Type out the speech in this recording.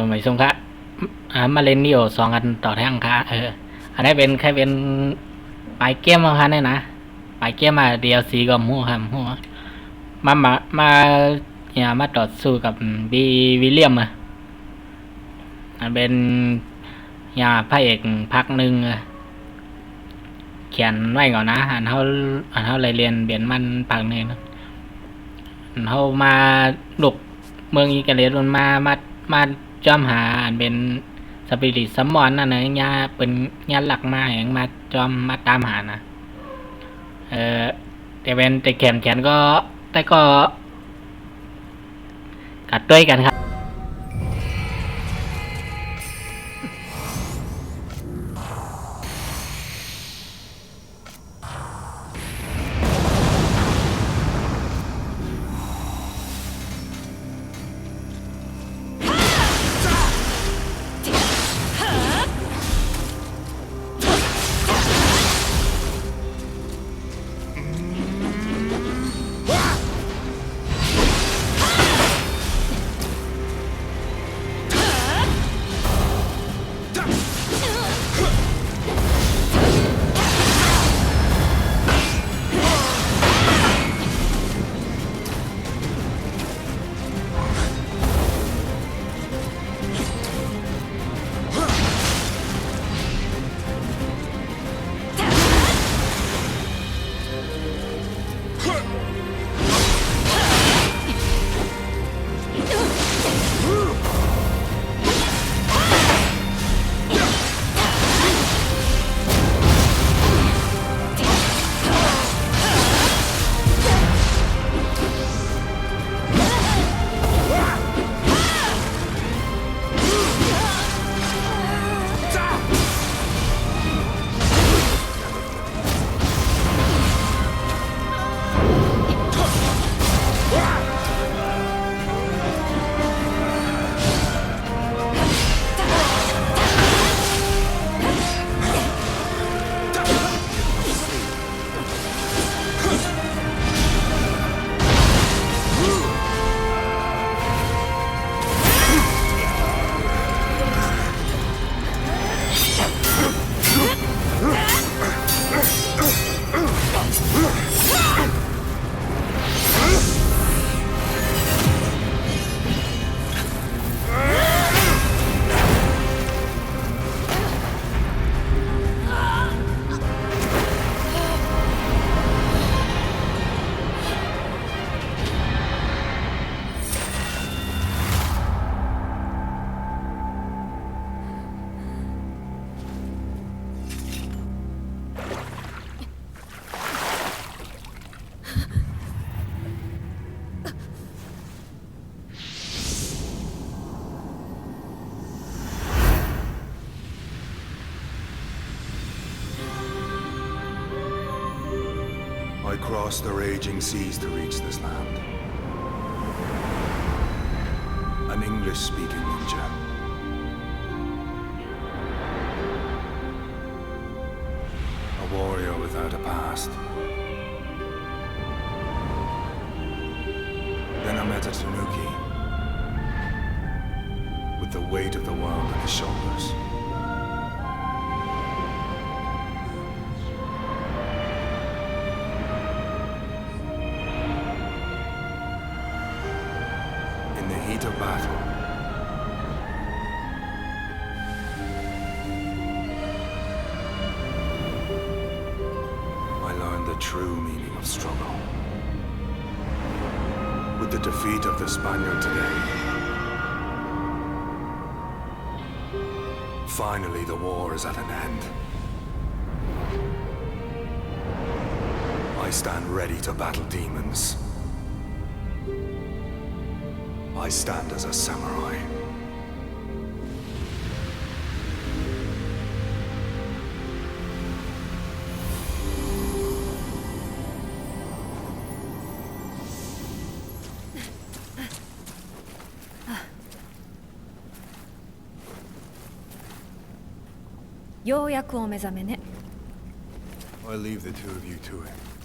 หมายสงค่ะมาเล่นนี่อยู่2อันต่อแท่งค่ะอันนี้เป็นแค่เป็นปลายเกมอะค่ะเนี่ยนะปลายเกมมา DLC กับหมู่ครับหมู่มาเนี่ยมาต่อสู้กับบีวิลเลียมอันเป็นพระเอกภาคหนึ่งเขียนไว้ก่อนนะอันเท่าไรเรียนเบียนมันภาคหนึ่งนะอันเท่ามาลุกเมืองอีกาเลียนมันมาจอมหาอันเป็นสปิริตซัมมอนนั่นนะญาเป็นญาหลักมาอย่างมาจอมมาตามหานะแต่เป็นแต่แขนก็แต่ก็กัดด้วยกันครับ I crossed the raging seas to reach this land. An English-speaking ninja. A warrior without a past. Then I met a Tanuki. With the weight of the world on his shoulders. In the heat of battle, I learned the true meaning of struggle. With the defeat of the Spaniard today, finally the war is at an end. I stand ready to battle demons. I stand as a samurai. Yoうやくお目覚めね。 I leave the two of you to it.